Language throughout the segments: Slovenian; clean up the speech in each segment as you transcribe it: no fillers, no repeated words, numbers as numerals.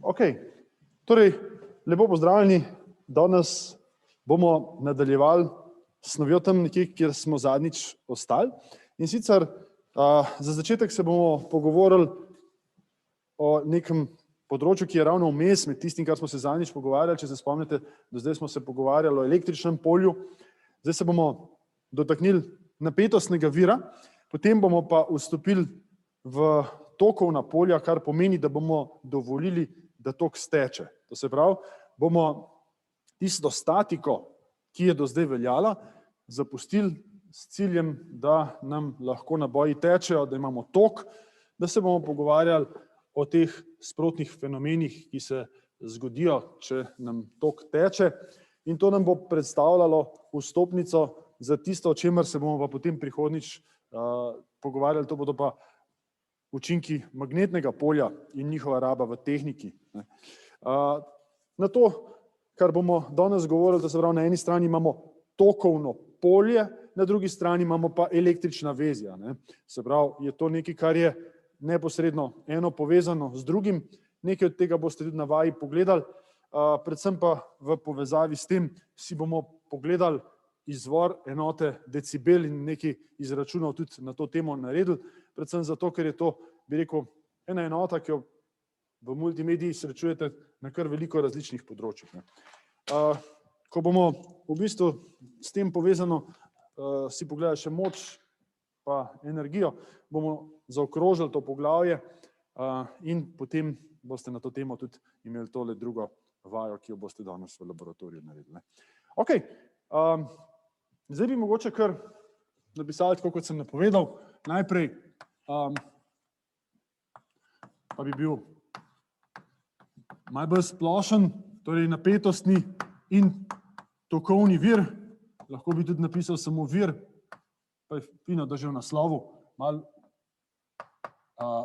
Ok, torej, lepo pozdravljeni. Danes bomo nadaljevali s snovjo tam nekje, kjer smo zadnjič ostali. In sicer za začetek se bomo pogovorili o nekem področju, ki je ravno vmes med tistim, kar smo se zadnjič pogovarjali. Če se spomnite, do zdaj smo se pogovarjali o električnem polju. Zdaj se bomo dotaknili napetostnega vira, potem bomo pa vstopili v tokovna polja, kar pomeni, da bomo dovolili, da tok steče. To se pravi, bomo tisto statiko, ki je do zdaj veljala, zapustili s ciljem, da nam lahko naboji tečejo, da imamo tok, da se bomo pogovarjali o teh sprotnih fenomenih, ki se zgodijo, če nam tok teče. In to nam bo predstavljalo vstopnico za tisto, o čemer se bomo pa potem prihodnjič pogovarjali, to bodo pa učinki magnetnega polja in njihova raba v tehniki. Na to, kar bomo danes govorili, da se pravi, na eni strani imamo tokovno polje, na drugi strani imamo pa električna vezja. Se pravi, je to nekaj, kar je neposredno eno povezano z drugim. Nekaj od tega boste tudi na vaji pogledali, predvsem pa v povezavi s tem si bomo pogledali izvor enote decibel in nekaj izračunov tudi na to temo naredili, predvsem zato, ker je to, bi rekel, ena enota, ki jo v multimediji srečujete na kar veliko različnih področjih. Ko bomo v bistvu s tem povezano si pogledali še moč pa energijo, bomo zaokrožili to poglavje in potem boste na to temo tudi imeli tole drugo vajo, ki jo boste danes v laboratoriju naredili. Ok, zdaj bi mogoče kar napisali, tako kot sem napovedal, najprej pa bi bil malo bolj splošen, torej napetostni in tokovni vir, lahko bi tudi napisal samo vir, pa je fino, da že v naslovu malo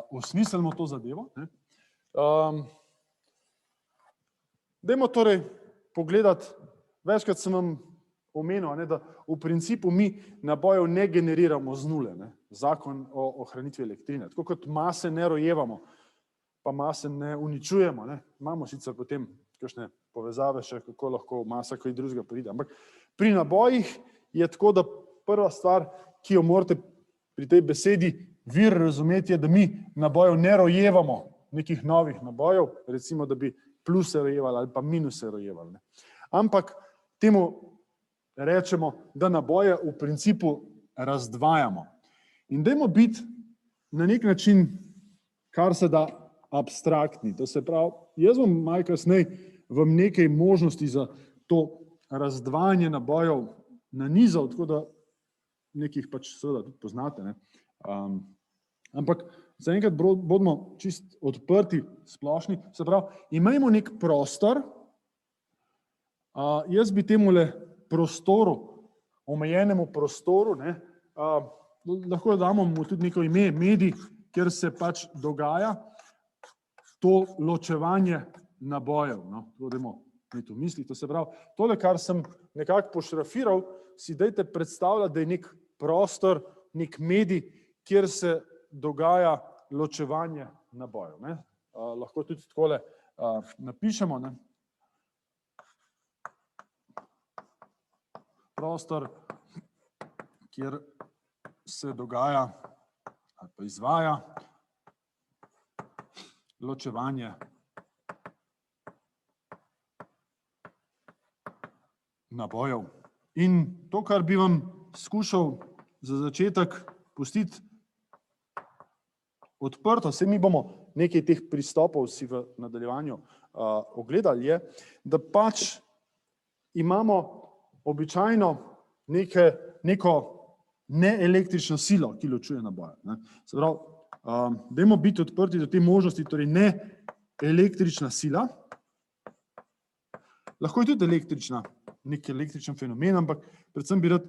osmislimo to zadevo. Dajmo torej pogledati, večkrat sem vam omenil, da v principu mi nabojev ne generiramo z nule, zakon o ohranitvi elektrine. Tako kot mase ne rojevamo, pa mase ne uničujemo. Imamo sicer potem kakšne povezave še, kako lahko masa kaj drugega pride. Ampak pri nabojih je tako, da prva stvar, ki jo morate pri tej besedi vir razumeti, je, da mi nabojev ne rojevamo, nekih novih nabojev, recimo, da bi pluse rojevali ali pa minuse rojevali. Ampak temu rečemo, da naboje v principu razdvajamo. In dajmo biti na nek način, kar se da abstraktni. To se pravi, jaz bom malo kasneje vam nekaj možnosti za to razdvajanje nabojev nanizal, tako da nekih pač seveda tudi poznate. Ampak zaenkrat bodimo čist odprti, splošni. Se pravi, imajmo nek prostor, jaz bi temule prostoru, omejenemu prostoru, lahko damo mu tudi neko ime, medij, kjer se pač dogaja to ločevanje nabojev. To dajmo imeti v mislih. To se pravi, tole, kar sem nekako pošrafiral, si dajte predstavljati, da je nek prostor, nek medij, kjer se dogaja ločevanje nabojev. Lahko tudi takole napišemo. Prostor, kjer se dogaja ali pa izvaja ločevanje nabojev. In to, kar bi vam skušal za začetek pustiti odprto, saj mi bomo nekaj teh pristopov si v nadaljevanju ogledali, je, da pač imamo običajno neko neelektrično silo, ki ločuje naboje. Se pravi, dajmo biti odprti do te možnosti, torej ne električna sila, lahko je tudi električna, nek električen fenomen, ampak predvsem bi rad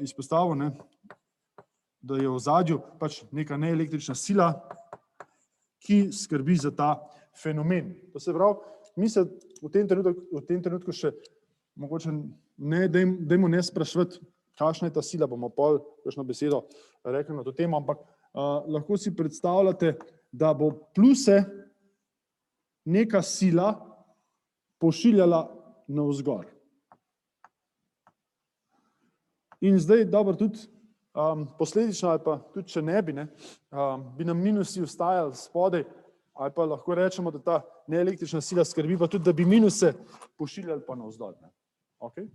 izpostavil, da je v ozadju pač neka neelektrična sila, ki skrbi za ta fenomen. To se pravi, mi se v tem trenutku še mogoče dajmo ne spraševati, kakšna je ta sila, bomo pol kakšno besedo rekli na to temo, ampak lahko si predstavljate, da bo pluse neka sila pošiljala navzgor. In zdaj, dobro, tudi posledično, ali pa tudi če ne bi, bi nam minusi ostajali spodaj, ali pa lahko rečemo, da ta neelektrična sila skrbi pa tudi, da bi minuse pošiljali pa navzdol. Okay?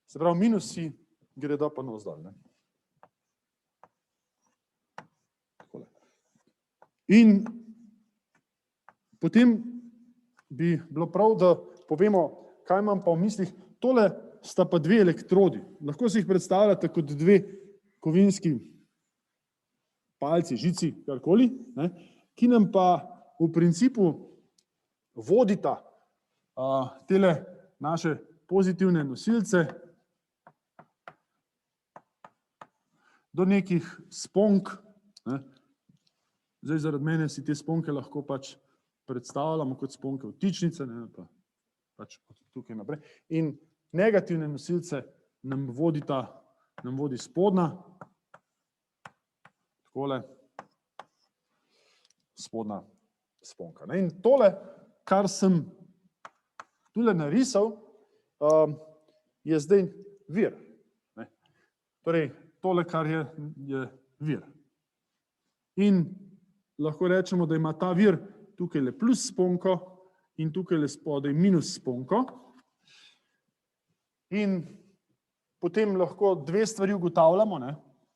Se pravi, minusi gredo pa navzdol. In potem bi bilo prav, da povemo, kaj imam pa v mislih. Tole sta pa dve elektrodi. Lahko si jih predstavljate kot dve kovinski palci, žici, karkoli, ki nam pa v principu vodita tele naše pozitivne nosilce do nekih sponk. Zdaj zaradi mene si te sponke lahko pač predstavljamo kot sponke vtičnice, pa pač od tukaj naprej. In negativne nosilce nam vodi spodnja, takole, spodnja sponka. In tole, kar sem tule narisal, je zdaj vir. Torej, tole, kar je vir. In lahko rečemo, da ima ta vir tukaj le plus sponko in tukaj le spodaj minus sponko. In potem lahko dve stvari ugotavljamo,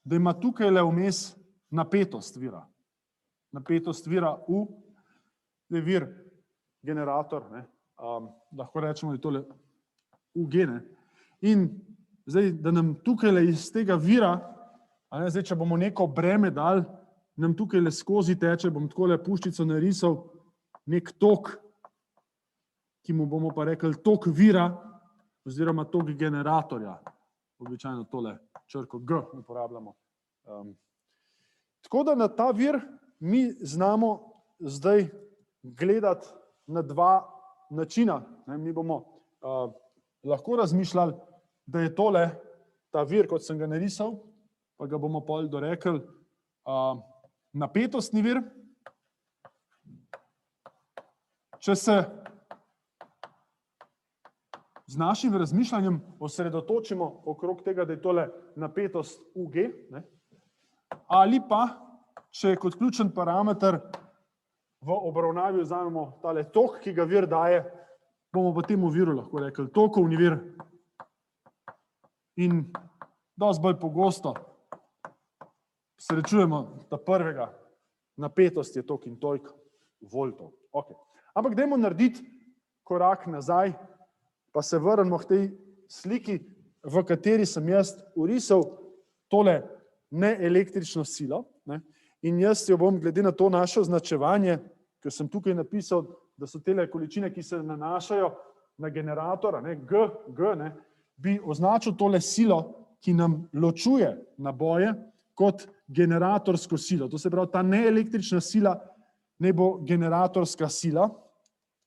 da ima tukaj le vmes napetost vira. Napetost vira U, da je vir generator, lahko rečemo, da je tole UG. In zdaj, da nam tukaj le iz tega vira, zdaj, če bomo neko breme dali, nam tukaj le skozi teče, bom takole puščico narisal, nek tok, ki mu bomo pa rekli tok vira, oziroma tok generatorja. Običajno tole črko G uporabljamo. Tako da na ta vir mi znamo zdaj gledati na dva načina. Mi bomo lahko razmišljali, da je tole ta vir, kot sem ga narisal, pa ga bomo pol dorekli napetostni vir. Če se z našim razmišljanjem osredotočimo okrog tega, da je tole napetost UG, ali pa, če kot ključen parameter v obravnavi vzamemo tale tok, ki ga vir daje, bomo pa temu viru lahko rekli tokovni vir. In dosti bolj pogosto srečujemo ta prvega, napetost je tok in toliko voltov. Okay. Ampak dajmo narediti korak nazaj, pa se vrnemo k tej sliki, v kateri sem jaz orisal tole neelektrično silo. In jaz jo bom glede na to naše označevanje, ker sem tukaj napisal, da so tele količine, ki se nanašajo na generator, G, bi označil tole silo, ki nam ločuje naboje kot generatorsko silo. To se pravi, ta neelektrična sila ne bo generatorska sila.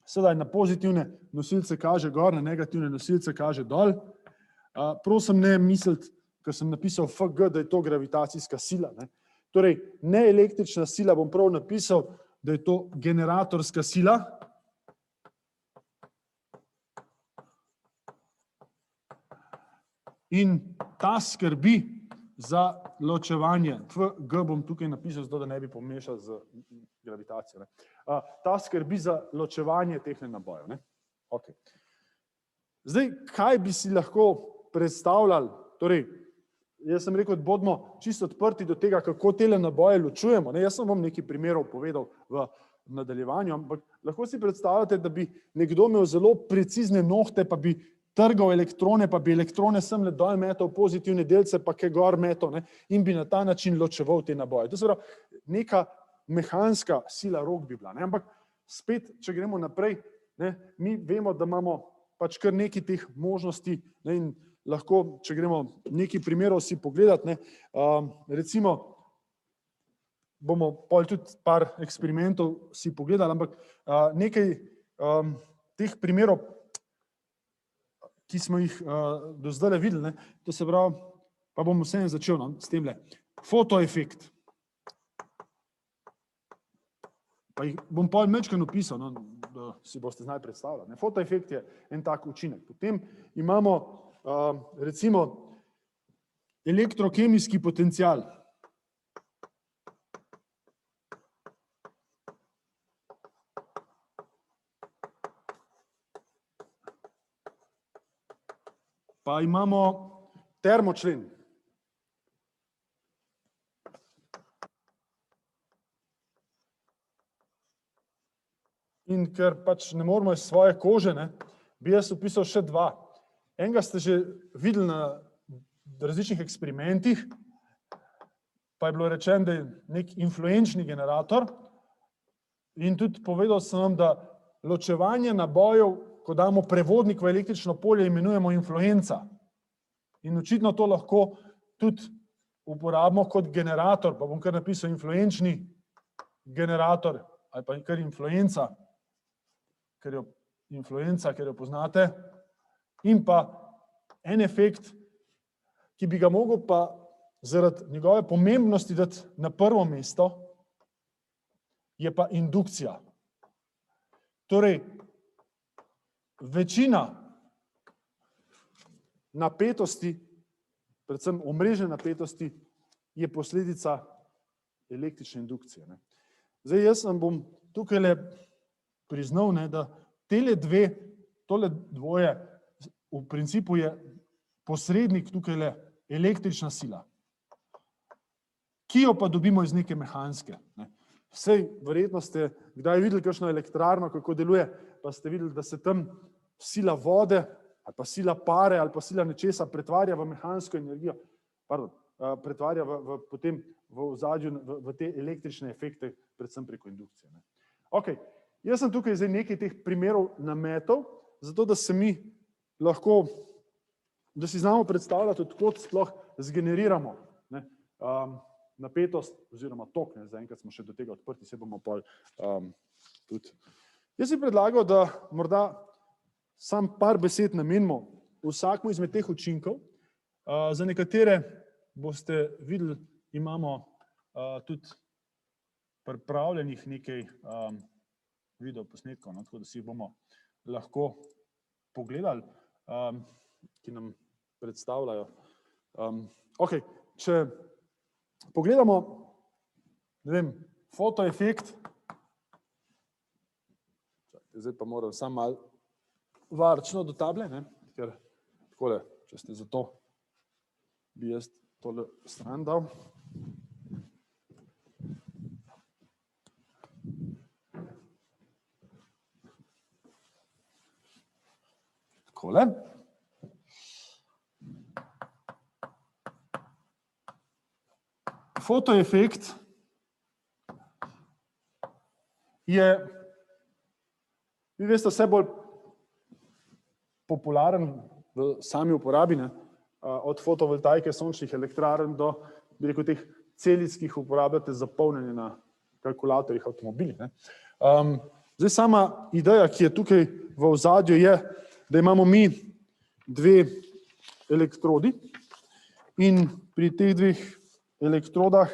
Sedaj na pozitivne nosilce kaže gor, na negativne nosilce kaže dol. Prosim ne misliti, ker sem napisal FG, da je to gravitacijska sila. Torej, neelektrična sila bom prav napisal, da je to generatorska sila. In ta skrbi za ločevanje. FG bom tukaj napisal, zato da ne bi pomešal z gravitacijo. Ta skrbi za ločevanje teh nabojev. Okay. Zdaj, kaj bi si lahko predstavljali? Torej, jaz sem rekel, da bodimo čisto odprti do tega, kako tele naboje ločujemo. Jaz sem vam nekaj primerov povedal v nadaljevanju, ampak lahko si predstavljate, da bi nekdo imel zelo precizne nohte, pa bi trgal elektrone, pa bi elektrone semle dol metal, pozitivne delce pa kaj gor metal, in bi na ta način ločeval te naboje. To se pravi, neka mehanska sila rok bi bila. Ampak spet, če gremo naprej, mi vemo, da imamo pač kar nekaj teh možnosti in lahko, če gremo nekaj primerov si pogledati, recimo, bomo pol tudi par eksperimentov si pogledali, ampak nekaj teh primerov, ki smo jih do zdaj videli, to se pravi, pa bom vseeno začel s temle. Fotoefekt. Pa jih bom pol mečkaj napisal, da si boste znali predstavljati. Fotoefekt je en tak učinek. Potem imamo recimo elektrokemijski potencial. Pa imamo termočlen. In ker pač ne moramo iz svoje kože, bi jaz opisal še dva. Enega ste že videli na različnih eksperimentih, pa je bilo rečeno, da je nek influenčni generator. In tudi povedal sem vam, da ločevanje nabojev, ko damo prevodnik v električno polje, imenujemo influenca. In očitno to lahko tudi uporabimo kot generator, pa bom kar napisal influenčni generator, ali pa kar influenca, ker jo poznate, in pa en efekt, ki bi ga mogel pa zaradi njegove pomembnosti dati na prvo mesto, je pa indukcija. Torej, večina napetosti, predvsem omrežne napetosti, je posledica električne indukcije. Zdaj, jaz vam bom tukaj priznal, da tole dvoje v principu je posrednik tukaj električna sila, ki jo pa dobimo iz neke mehanske. Sej verjetno ste kdaj videli kakšno elektrarno, kako deluje, pa ste videli, da se tam sila vode, ali pa sila pare, ali pa sila nečesa pretvarja v mehansko energijo, pretvarja potem v ozadju v te električne efekte, predvsem preko indukcije. Ok, jaz sem tukaj zdaj nekaj teh primerov nametov, zato da se mi lahko, da si znamo predstavljati, odkot sploh zgeneriramo napetost oziroma tok. Zaenkrat smo še do tega odprti, se bomo pa tudi. Jaz bi predlagal, da morda sam par besed namenimo vsakmu izmed teh učinkov. Za nekatere boste videli, imamo tudi pripravljenih nekaj videoposnetkov, tako da si bomo lahko pogledali, ki nam predstavljajo. Ok, če pogledamo, ne vem, fotoefekt, zdaj pa moram samo malo varčno do table, ker takole, če ste za to, bi jaz tole stran dal. Takole. Fotoefekt je, vi veste, vse bolj popularen v sami uporabi, od fotovoltaike, sončnih elektrarn do, bi rekel, teh celic, ki jih uporabljate za polnjenje na kalkulatorjih, avtomobilih. Zdaj, sama ideja, ki je tukaj v ozadju, je, da imamo mi dve elektrodi in pri teh dveh elektrodah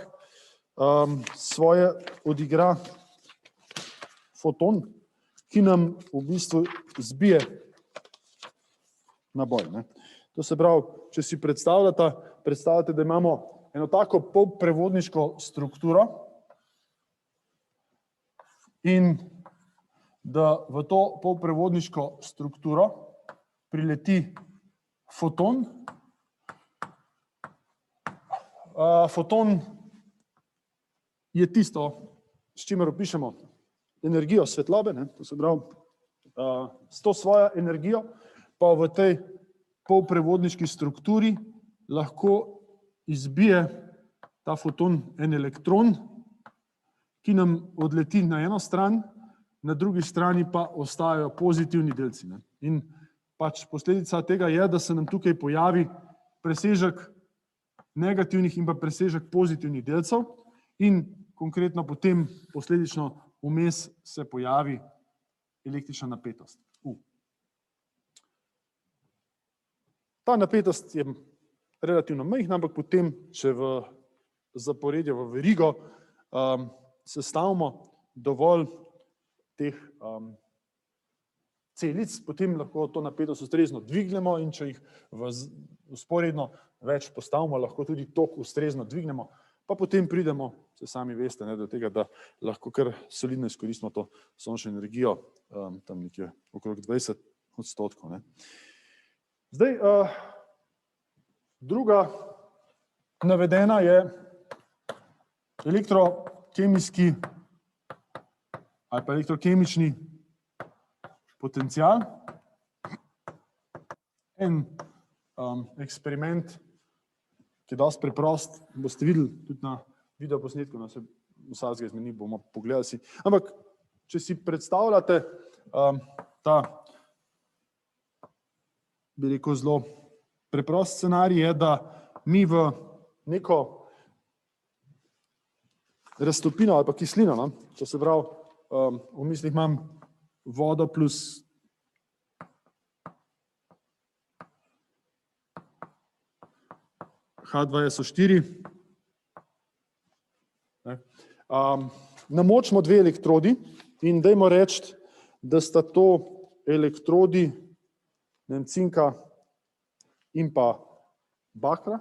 svoje odigra foton, ki nam v bistvu zbije naboj. To se pravi, če si predstavljate, da imamo eno tako polprevodniško strukturo in da v to polprevodniško strukturo prileti foton. Foton je tisto, s čimer opišemo energijo svetlobe, to se pravi, s to svojo energijo pa v tej polprevodniški strukturi lahko izbije ta foton en elektron, ki nam odleti na eno stran, na drugi strani pa ostajajo pozitivni delci. In pač posledica tega je, da se nam tukaj pojavi presežek negativnih in pa presežek pozitivnih delcev in konkretno potem posledično vmes se pojavi električna napetost. Ta napetost je relativno majhna, ampak potem, če v zaporedje, v verigo sestavimo dovolj teh celic, potem lahko to napetost ustrezno dvignemo in če jih vzporedno več postavimo, lahko tudi tok ustrezno dvignemo, pa potem pridemo, se sami veste, do tega, da lahko kar solidno izkoristimo to sončno energijo, tam nekje okrog 20%. Zdaj, druga navedena je elektrokemijski ali pa elektrokemični potencial. En eksperiment, ki je dosti preprost, boste videli tudi na videoposnetku, vsakega izmed njih bomo pogledali si. Ampak, če si predstavljate ta, bi rekel, zelo preprost scenarij je, da mi v neko raztopino ali pa kislino, to se pravi, v mislih imam vodo plus H2SO4. Namočimo dve elektrodi in dajmo reči, da sta to elektrodi cinka in pa bakra.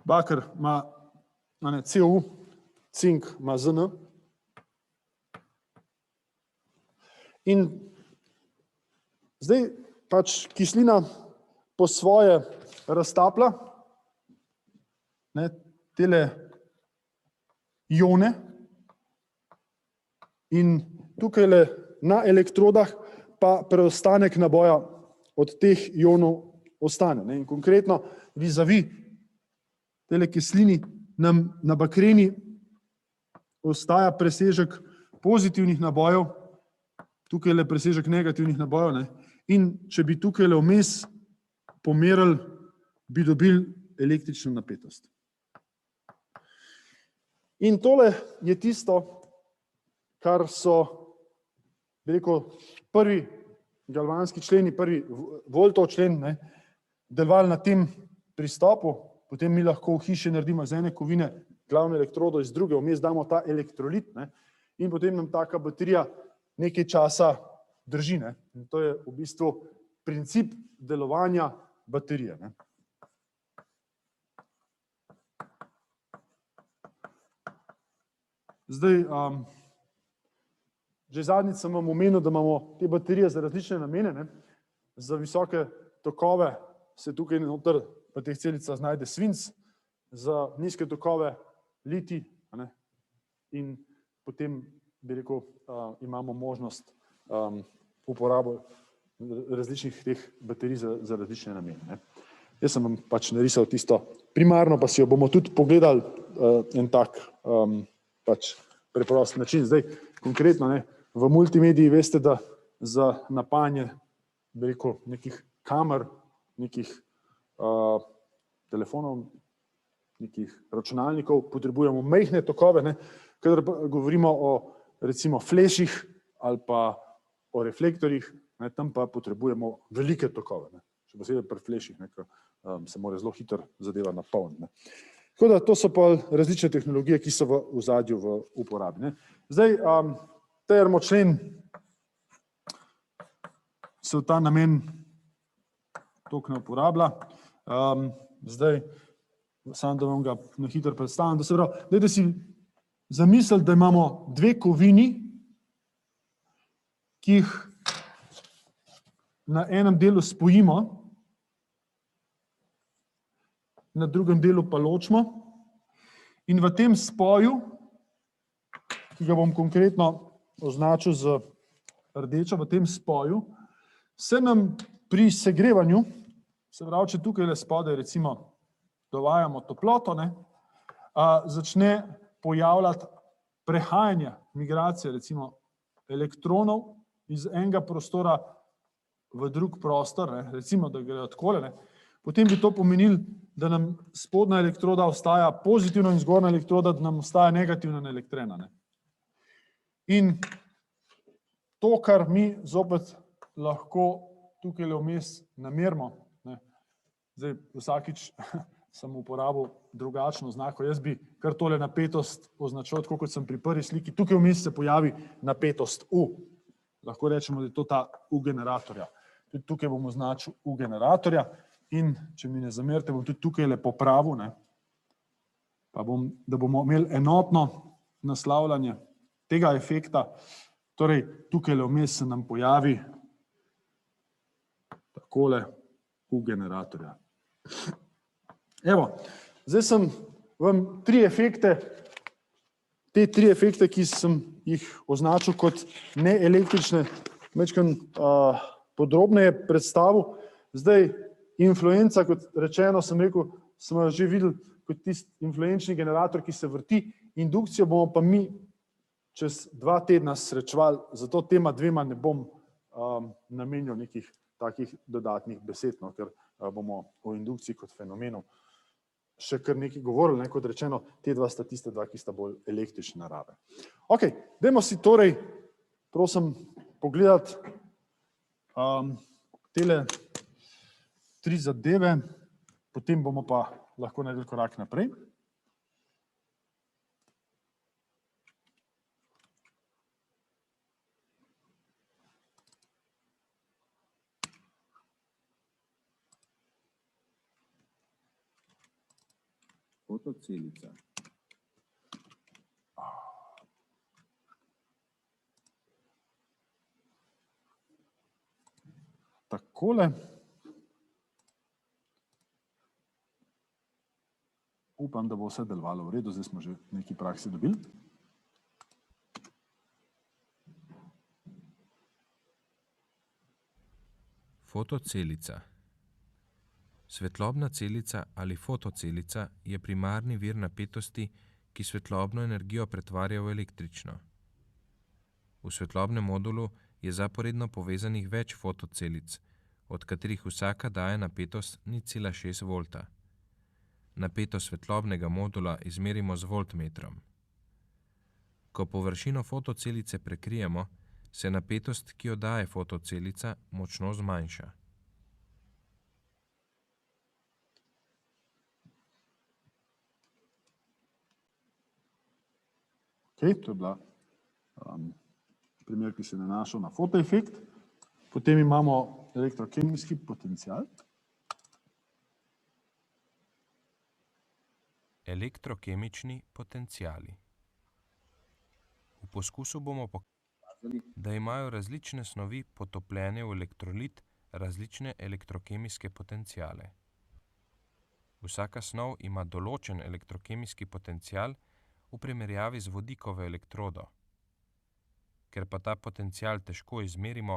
Bakr ima CU, cink ima ZN. In zdaj pač kislina po svoje raztaplja tele ione in tukaj na elektrodah pa preostanek naboja od teh ionov ostane. In konkretno vizavi tele kislini nam na bakreni ostaja presežek pozitivnih nabojev, tukaj je presežek negativnih nabojev, in če bi tukaj vmes pomerili, bi dobili električno napetost. In tole je tisto, kar so, bi rekel, prvi galvanski členi, prvi voltov člen, delovali na tem pristopu. Potem mi lahko v hiši naredimo iz ene kovine glavno elektrodo, iz druge, vmes damo ta elektrolit, in potem nam taka baterija nekaj časa drži. In to je v bistvu princip delovanja baterije. Zdaj, že zadnjič sem vam omenil, da imamo te baterije za različne namene. Za visoke tokove se tukaj noter v teh celicah znajde svinc, za nizke tokove litij, in potem, bi rekel, imamo možnost uporabo različnih teh baterij za različne namene. Jaz sem vam pač narisal tisto primarno, pa si jo bomo tudi pogledali en tak pač preprost način. Zdaj, konkretno, v multimediji veste, da za napajanje, bi rekel, nekih kamer, nekih telefonov, nekih računalnikov, potrebujemo majhne tokove, kadar govorimo o recimo fleših ali pa o reflektorjih, tam pa potrebujemo velike tokove, še posebej pri fleših, se mora zelo hitro zadeva napolniti. Tako da to so pa različne tehnologije, ki so v ozadju v uporabi. Zdaj, termočlen se v ta namen toliko ne uporablja. Zdaj, samo da vam ga na hitro predstavim, da se pravi, dajte si zamisliti, da imamo dve kovini, ki jih na enem delu spojimo, na drugem delu pa ločimo, in v tem spoju, ki ga bom konkretno označil z rdečo, v tem spoju, se nam pri segrevanju, se pravi, če tukaj spodaj recimo dovajamo toploto, začne pojavljati prehajanje, migracije recimo elektronov iz enega prostora v drug prostor, recimo, da grejo takole, potem bi to pomenilo, da nam spodnja elektroda ostaja pozitivna in zgornja elektroda, da nam ostaja negativna naelektrena. In to, kar mi zopet lahko tukaj vmes namerimo, Zdaj, vsakič sem uporabil drugačno oznako. Jaz bi kar tole napetost označil, tako kot sem pri prvi sliki. Tukaj vmes se pojavi napetost U. Lahko rečemo, da je to ta U generatorja. Tudi tukaj bom označil U generatorja in če mi ne zamerite, bom tudi tukaj le popravil, ne, pa bom, da bomo imeli enotno naslavljanje tega efekta. Torej, tukaj le vmes se nam pojavi takole U generatorja. Evo, zdaj sem vam tri efekte, te tri efekte, ki sem jih označil kot neelektrične, majčkeno podrobneje predstavil. Zdaj, influenca, kot rečeno, sem rekel, smo že videli kot tisti influenčni generator, ki se vrti. Indukcijo bomo pa mi čez 2 tedna srečevali, zato tema dvema ne bom namenil nekih takih dodatnih besed, no, ker bomo o indukciji kot fenomenu še kar nekaj govorili, ne, kot rečeno, te dva sta tiste dva, ki sta bolj električne narave. Ok, dajmo si torej, prosim, pogledati tele 3 zadeve, potem bomo pa lahko naredili korak naprej. Fotocelica. Takole. Upam, da bo vse delovalo v redu, zdaj smo že v neki praksi dobili. Fotocelica. Svetlobna celica ali fotocelica je primarni vir napetosti, ki svetlobno energijo pretvarja v električno. V svetlobnem modulu je zaporedno povezanih več fotocelic, od katerih vsaka daje napetost 0,6 volta. Napetost svetlobnega modula izmerimo z voltmetrom. Ko površino fotocelice prekrijemo, se napetost, ki jo daje fotocelica, močno zmanjša. To je bila primer, ki se nanašal na fotoefekt. Potem imamo elektrokemijski potencial. Elektrokemični potenciali. V poskusu bomo pokazali, da imajo različne snovi potopljene v elektrolit različne elektrokemijske potenciale. Vsaka snov ima določen elektrokemijski potencial v primerjavi z vodikovo elektrodo. Ker pa ta potencial težko izmerimo,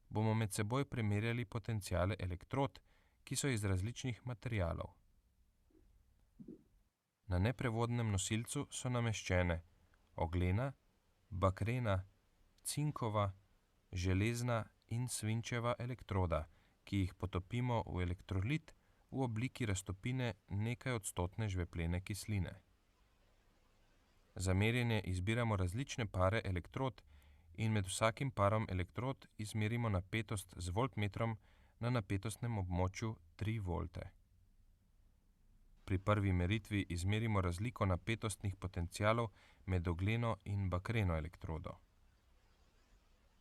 bomo med seboj primerjali potenciale elektrod, ki so iz različnih materialov. Na neprevodnem nosilcu so nameščene oglena, bakrena, cinkova, železna in svinčeva elektroda, ki jih potopimo v elektrolit v obliki raztopine nekaj odstotne žveplene kisline. Za merjenje izbiramo različne pare elektrod in med vsakim parom elektrod izmerimo napetost z voltmetrom na napetostnem območju 3 volte. Pri prvi meritvi izmerimo razliko napetostnih potencialov med ogleno in bakreno elektrodo.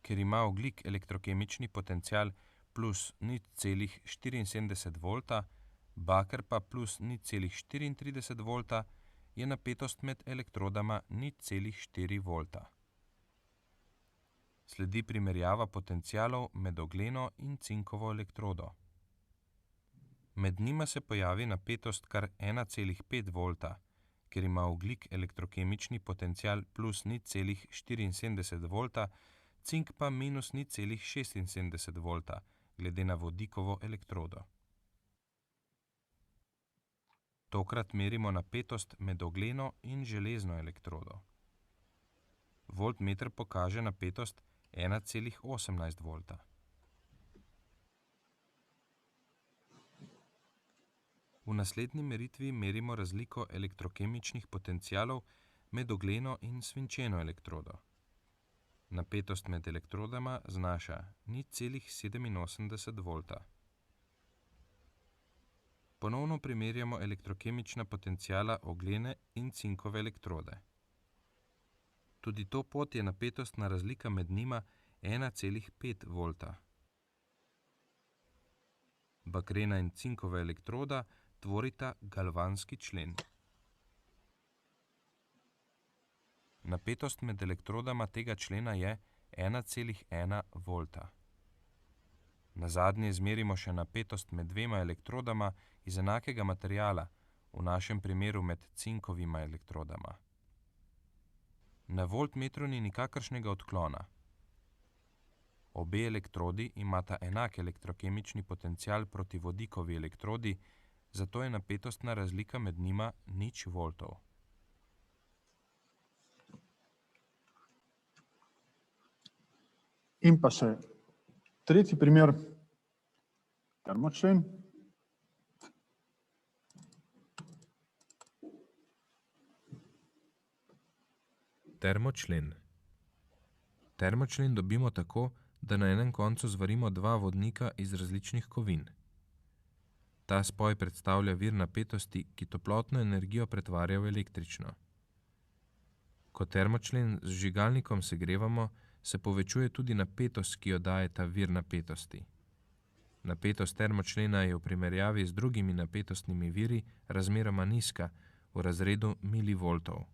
Ker ima ogljik elektrokemični potencial plus 0,74 volta, baker pa plus 0,34 volta, je napetost med elektrodama 0,4 volta. Sledi primerjava potencialov med ogleno in cinkovo elektrodo. Med njima se pojavi napetost kar 1,5 volta, ker ima ogljik elektrokemični potencial plus 0,74 volta, cink pa minus 0,76 volta, glede na vodikovo elektrodo. Tokrat merimo napetost med ogleno in železno elektrodo. Voltmeter pokaže napetost 1,18 volta. V naslednji meritvi merimo razliko elektrokemičnih potencialov med ogleno in svinčeno elektrodo. Napetost med elektrodama znaša 0,87 volta. Ponovno primerjamo elektrokemična potenciala oglene in cinkove elektrode. Tudi to pot je napetostna razlika med njima 1,5 volta. Bakrena in cinkova elektroda tvorita galvanski člen. Napetost med elektrodama tega člena je 1,1 volta. Nazadnje izmerimo še napetost med dvema elektrodama iz enakega materiala, v našem primeru med cinkovima elektrodama. Na voltmetru ni nikakršnega odklona. Obe elektrodi imata enak elektrokemični potencial proti vodikovi elektrodi, zato je napetostna razlika med njima 0 voltov. In pa še tretji primer, termočlen. Termočlen. Termočlen dobimo tako, da na enem koncu zvarimo dva vodnika iz različnih kovin. Ta spoj predstavlja vir napetosti, ki toplotno energijo pretvarja v električno. Ko termočlen z vžigalnikom segrevamo, se povečuje tudi napetost, ki jo daje ta vir napetosti. Napetost termočlena je v primerjavi z drugimi napetostnimi viri razmeroma nizka, v razredu milivoltov.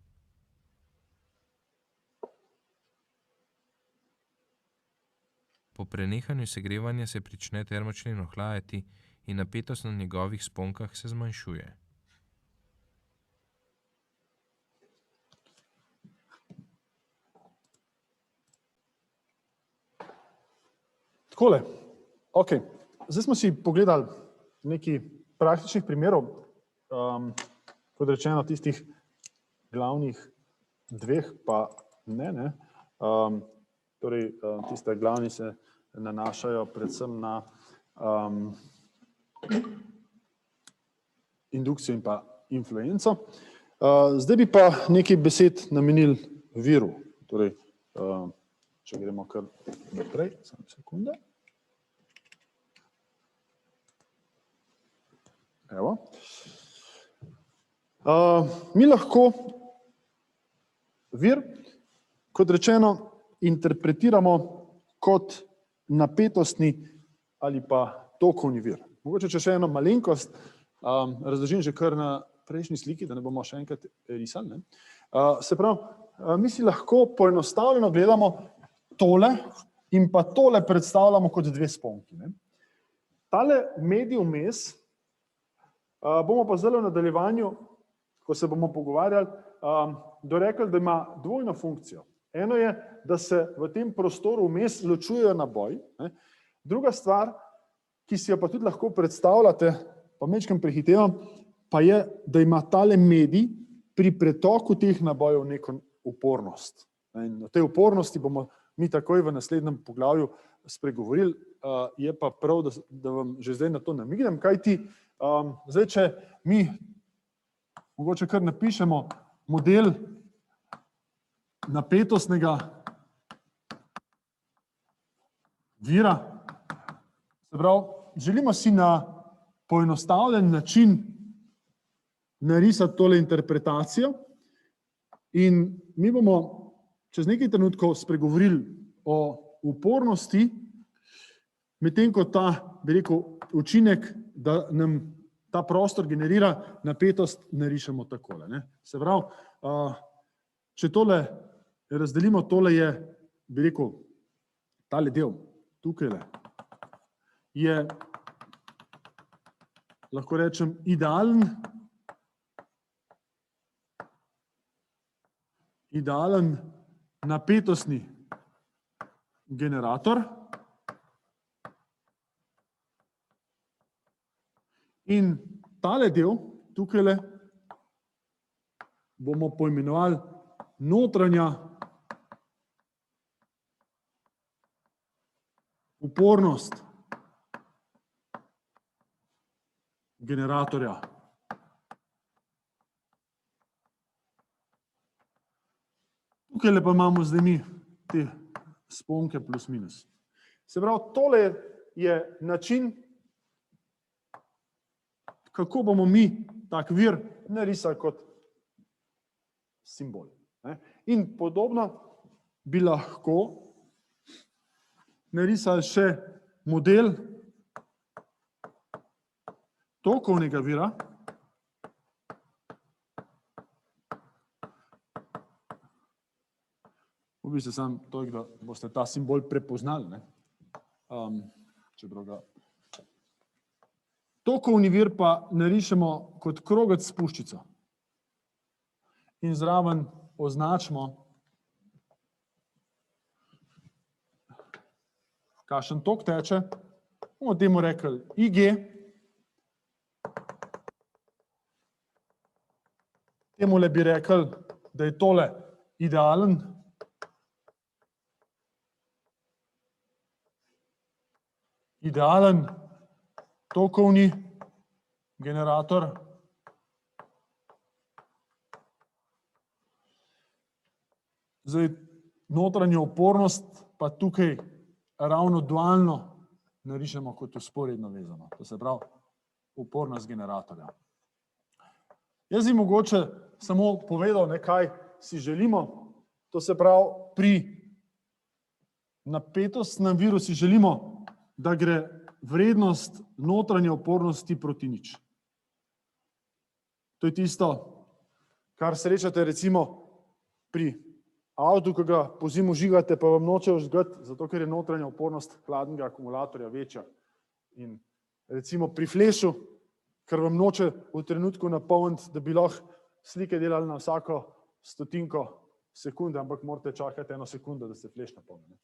Po prenehanju segrevanja se prične termočlen ohlajati in napetost na njegovih sponkah se zmanjšuje. Takole, ok, zdaj smo si pogledali nekaj praktičnih primerov, kot rečeno tistih glavnih dveh, pa ne. Torej, tiste glavni se nanašajo predvsem na indukcijo in pa influenco. Zdaj bi pa nekaj besed namenili viru. Torej, če gremo kar naprej, samo sekunde. Evo. Mi lahko vir, kot rečeno, interpretiramo kot napetostni ali pa tokovni vir. Mogoče, če še eno malenkost razložim že kar na prejšnji sliki, da ne bomo še enkrat risali. Se pravi, mi si lahko poenostavljeno gledamo tole in pa tole predstavljamo kot dve sponki. Tale medij vmes bomo pa zdaj v nadaljevanju, ko se bomo pogovarjali, dorekli, da ima dvojno funkcijo. Eno je, da se v tem prostoru vmes ločujejo naboji. Druga stvar, ki si jo pa tudi lahko predstavljate, pa majčkeno prehitevam, pa je, da ima tale medij pri pretoku teh nabojev neko upornost. In o tej upornosti bomo mi takoj v naslednjem poglavju spregovorili, je pa prav, da vam že zdaj na to namignem, kajti zdaj, če mi mogoče kar napišemo model napetostnega vira, se pravi, želimo si na poenostavljen način narisati tole interpretacijo in mi bomo čez nekaj trenutkov spregovorili o upornosti, medtem ko ta, bi rekel, učinek, da nam ta prostor generira napetost, narišemo takole. Se pravi, če tole razdelimo, tole je, bi rekel, tale del, tukajle, je, lahko rečem, idealen napetostni generator in tale del, tukajle, bomo poimenovali notranja upornost generatorja. Tukaj pa imamo zdaj mi te sponke plus minus. Se pravi, tole je način, kako bomo mi tak vir narisali kot simbol. Ne? In podobno bi lahko narisali še model tokovnega vira, v bistvu sam to, da boste ta simbol prepoznali, ne? Čeprav ga. Tokovni vir pa narišemo kot krogec s puščico in zraven označimo, kakšen tok teče, bomo temu rekli IG, temule bi rekli, da je tole idealen tokovni generator. Zdaj, notranjo opornost pa tukaj ravno dualno narišemo kot vzporedno vezano. To se pravi upornost generatorja. Jaz bi mogoče samo povedal, kaj si želimo. To se pravi, pri napetostnem viru si želimo, da gre vrednost notranje opornosti proti nič. To je tisto, kar srečate recimo pri avtu, ko ga pozimi vžigate, pa vam noče vžgati, zato ker je notranja opornost hladnega akumulatorja večja. In recimo pri flešu, ker vam noče v trenutku napolniti, da bi lahko slike delali na vsako stotinko sekunde, ampak morate čakati 1 sekundo, da se fleš napolni.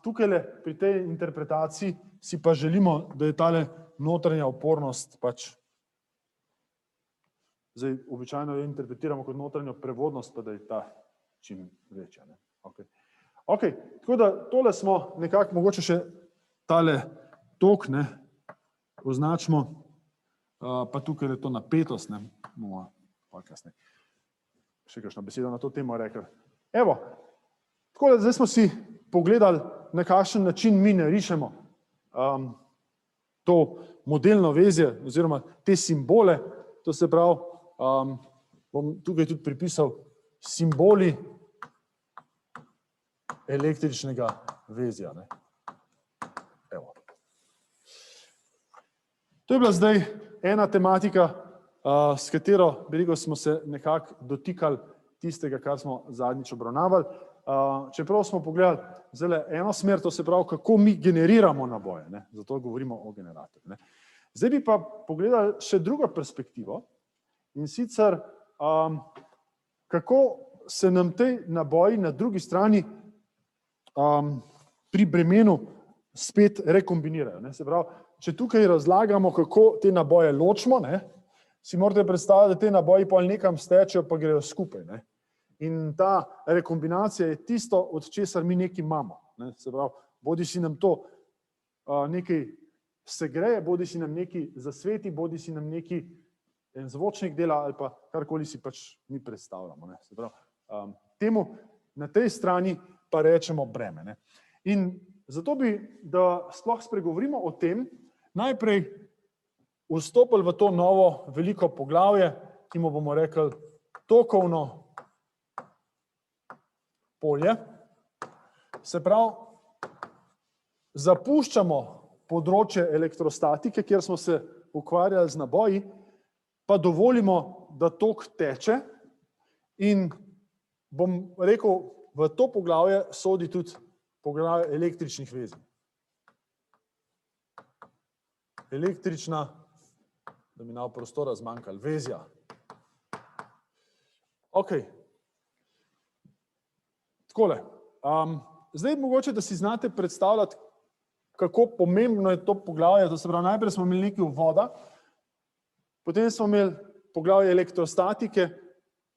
Tukaj pri tej interpretaciji si pa želimo, da je tale notranja opornost pač, zdaj običajno jo interpretiramo kot notranjo prevodnost, pa da je ta čim večja. Ok, tako da tole smo nekako mogoče še tale tok, označimo, pa tukaj je to napetost, bomo pa kasneje še kakšno besedo na to temo rekli. Evo, tako da zdaj smo si pogledali, na kakšen način mi narišemo to modelno vezje oziroma te simbole, to se pravi, bom tukaj tudi pripisal simboli električnega vezja. Evo. To je bila zdaj ena tematika, s katero, bi rekel, smo se nekako dotikali tistega, kar smo zadnjič obravnavali. Čeprav smo pogledali zdaj eno smer, to se pravi, kako mi generiramo naboje, zato govorimo o generatorju. Zdaj bi pa pogledali še drugo perspektivo in sicer, kako se nam te naboji na drugi strani pri bremenu spet rekombinirajo. Se pravi, če tukaj razlagamo, kako te naboje ločimo, si morate predstavljati, da te naboji pol nekam stečejo, pa grejo skupaj. In ta rekombinacija je tisto, od česar mi nekaj imamo. Se pravi, bodi si nam to nekaj segreje, bodi si nam nekaj zasveti, bodi si nam nekaj en zvočnik dela ali pa karkoli si pač mi predstavljamo. Se pravi, temu na tej strani pa rečemo breme. In zato bi, da sploh spregovorimo o tem, najprej vstopili v to novo veliko poglavje, ki mu bomo rekli tokovno polje. Se pravi, zapuščamo področje elektrostatike, kjer smo se ukvarjali z naboji, pa dovolimo, da tok teče in bom rekel, v to poglavje sodi tudi poglavje električnih vezij. Električna, da mi malo prostora zmanjkalo, vezja. Ok. Takole. Zdaj mogoče, da si znate predstavljati, kako pomembno je to poglavje. To se pravi, najprej smo imeli nekaj uvoda, potem smo imeli poglavje elektrostatike,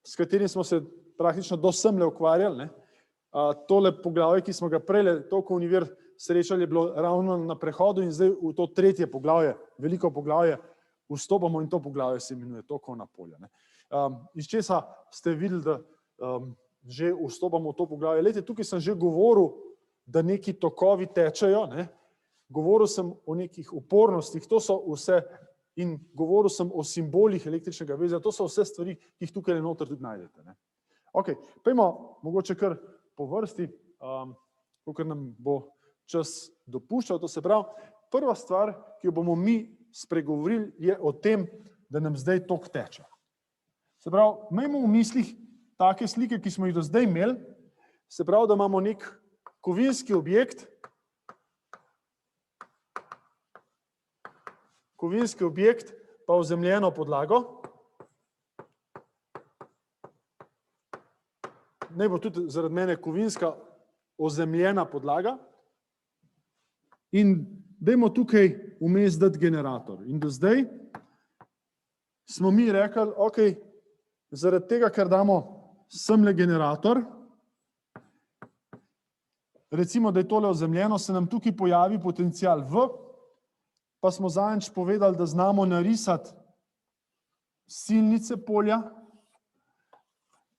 s katerim smo se praktično do semle ukvarjali. Tole poglavje, ki smo ga prej tokovni vir srečali, je bilo ravno na prehodu in zdaj v to tretje poglavje, veliko poglavje, vstopamo in to poglavje se imenuje tokovna polja. Iz česa ste videli, da že vstopamo v to poglavje. Lejte, tukaj sem že govoril, da neki tokovi tečejo, govoril sem o nekih upornostih, to so vse in govoril sem o simbolih električnega vezja, to so vse stvari, ki jih tukaj noter tudi najdete. Ne. Ok, pojmo mogoče kar po vrsti, kolikor nam bo čas dopuščal, to se pravi, prva stvar, ki jo bomo mi spregovorili, je o tem, da nam zdaj tok teče. Se pravi, imamo v mislih take slike, ki smo jih do zdaj imeli, se pravi, da imamo nek kovinski objekt, pa ozemljeno podlago. Naj bo tudi zaradi mene kovinska ozemljena podlaga. In dajmo tukaj vmes dati generator. In do zdaj smo mi rekli, ok, zaradi tega, ker damo semle generator, recimo, da je tole ozemljeno, se nam tukaj pojavi potencial V, pa smo zadnjič povedali, da znamo narisati silnice polja,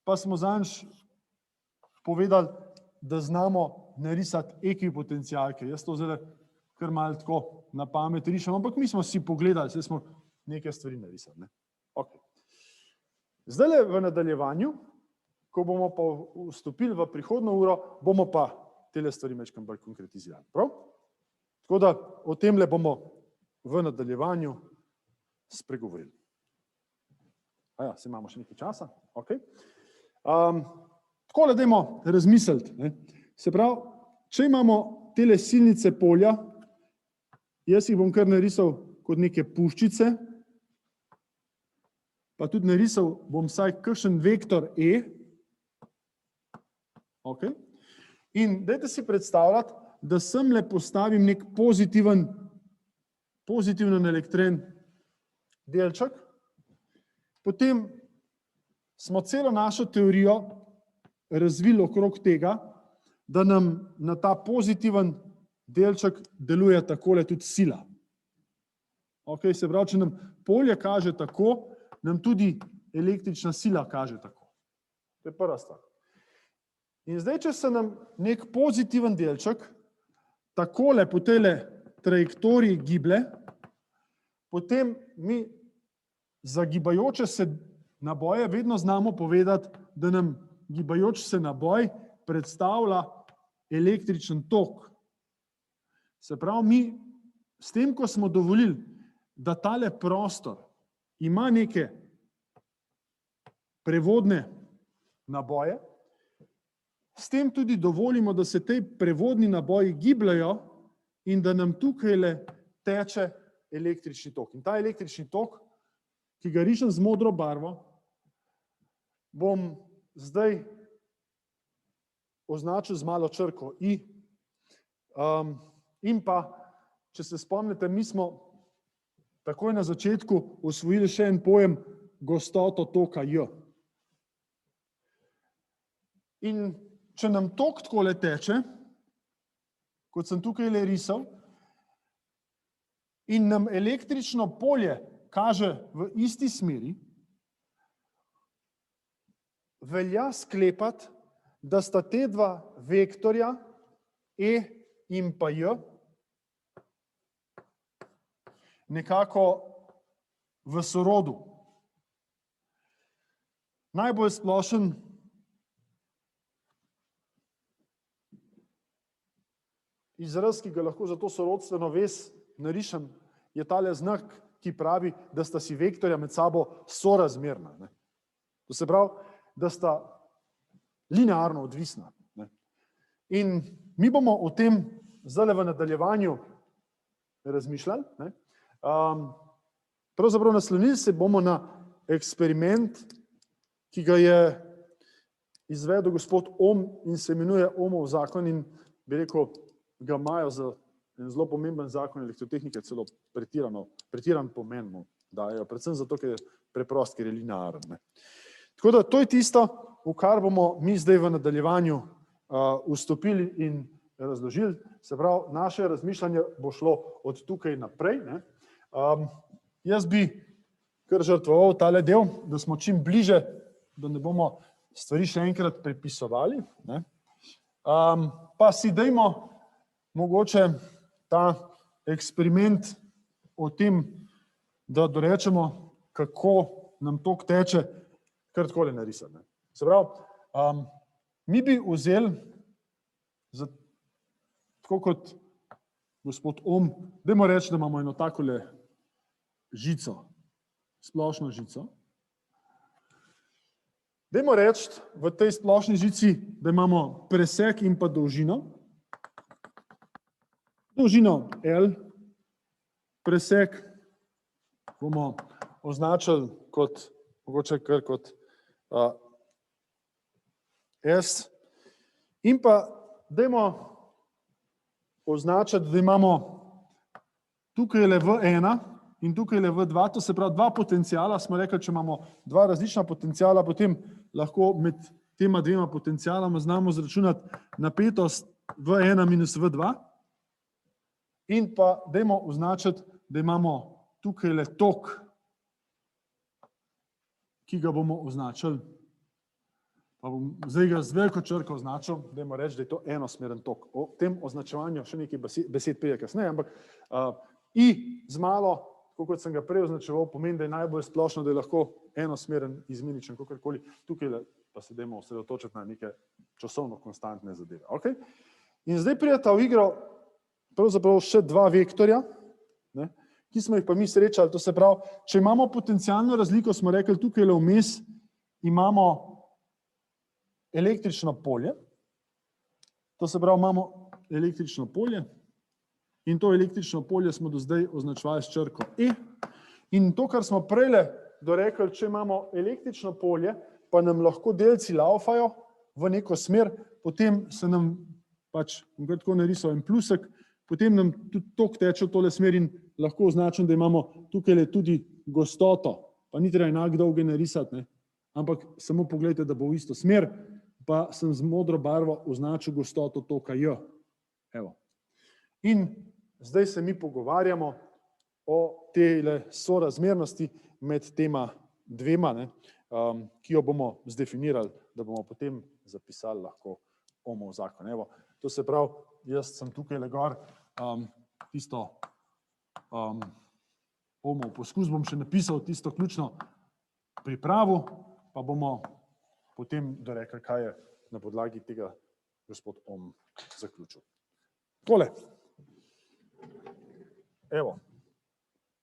pa smo zadnjič povedali, da znamo narisati ekvipotencialke. Jaz to zdaj kar malo tako na pamet rišem, ampak mi smo si pogledali, saj smo nekaj stvari narisali. Ne? Okay. Zdajle v nadaljevanju, ko bomo pa vstopili v prihodno uro, bomo pa tele stvari majčkeno bolj konkretizirali. Prav? Tako da o temle bomo v nadaljevanju spregovorili. Aja, se imamo še nekaj časa? Okay. Takole dajmo razmisliti. Ne? Se pravi, če imamo tele silnice polja, jaz jih bom kar narisal kot neke puščice, pa tudi narisal bom vsaj kakšen vektor E. Okay. In dajte si predstavljati, da semle postavim nek pozitiven elektren delček, potem smo celo našo teorijo razvili okrog tega, da nam na ta pozitiven delček deluje takole tudi sila. Ok, se pravi, če nam polje kaže tako, nam tudi električna sila kaže tako. To je prva stvar. In zdaj, če se nam nek pozitiven delček takole po tejle trajektoriji giblje, potem mi za gibajoče se naboje vedno znamo povedati, da nam gibajoč se naboj predstavlja električen tok. Se pravi, mi s tem, ko smo dovolili, da tale prostor ima neke prevodne naboje, s tem tudi dovolimo, da se tej prevodni naboji gibljajo in da nam tukajle teče električni tok. In ta električni tok, ki ga rišem z modro barvo, bom zdaj označil z malo črko I. In pa, če se spomnite, mi smo takoj na začetku osvojili še en pojem gostoto toka J. In če nam tok takole teče, kot sem tukaj le risal, in nam električno polje kaže v isti smeri, velja sklepati, da sta te dva vektorja E in pa J nekako v sorodu. Najbolj splošen izraz, ki ga lahko za to sorodstveno vez narišem, je tale znak, ki pravi, da sta si vektorja med sabo sorazmerna. Ne? To se pravi, da sta linearno odvisna. Ne? In mi bomo o tem zdaj v nadaljevanju razmišljali. Ne? Pravzaprav naslonili se bomo na eksperiment, ki ga je izvedel gospod Ohm in se imenuje Ohmov zakon in bi rekel, ga imajo za en zelo pomemben zakon elektrotehnike, celo pretiran pomen mu dajo, predvsem zato, ker je preprost, ker je linearen. Ne. Tako da to je tisto, v kar bomo mi zdaj v nadaljevanju vstopili in razložili. Se pravi, naše razmišljanje bo šlo od tukaj naprej. Ne. Jaz bi kar žrtvoval tale del, da smo čim bliže, da ne bomo stvari še enkrat prepisovali. Ne. Pa si dajmo mogoče ta eksperiment o tem da dorečemo, kako nam tok teče, kar takole narisati. Se pravi, mi bi vzeli, tako kot gospod Ohm, dajmo reči, da imamo eno takole žico, splošno žico. Dajmo reči v tej splošni žici, da imamo presek in pa dolžino. Dolžino L, presek bomo označili kot, mogoče kar kot S. In pa dajmo označiti, da imamo tukaj le V1 in tukaj le V2, to se pravi dva potencijala, smo rekli, če imamo dva različna potencijala, potem lahko med tema dvema potencijalama znamo zračunati napetost V1 minus V2 in pa dajmo označiti, da imamo tukaj le tok, ki ga bomo označili. Pa bom zdaj ga z veliko črko označil, dajmo reči, da je to enosmeren tok. O tem označevanju še nekaj besed pride kasneje, ampak I z malo, kot sem ga prej označeval, pomeni, da je najbolj splošno, da je lahko enosmeren, izmeničen, kakorkoli. Tukaj pa se dajmo osredotočiti na neke časovno konstantne zadeve. Okay? In zdaj prideta v igro pravzaprav še dva vektorja, ne, ki smo jih pa mi srečali. To se pravi, če imamo potencialno razliko, smo rekli, tukaj le vmes imamo električno polje. To se pravi, imamo električno polje in to električno polje smo do zdaj označevali s črko E. In to, kar smo prejle dorekli, če imamo električno polje, pa nam lahko delci laufajo v neko smer, potem se nam pač, bom kar tako narisal en plusek, potem nam tudi tok teče v tole smer in lahko označim, da imamo tukaj le tudi gostoto, pa ni treba enak dolge narisati, ne? Ampak samo pogledajte, da bo v isto smer, pa sem z modro barvo označil gostoto toka J. Evo. In zdaj se mi pogovarjamo o tejle sorazmernosti med tema dvema, ne, ki jo bomo zdefinirali, da bomo potem zapisali lahko Ohmov zakon. Evo, to se pravi, jaz sem tukaj le gor tisto Ohmov poskus, bom še napisal tisto ključno pripravo, pa bomo potem dorekli, kaj je na podlagi tega gospod Ohm zaključil. Tole. Evo.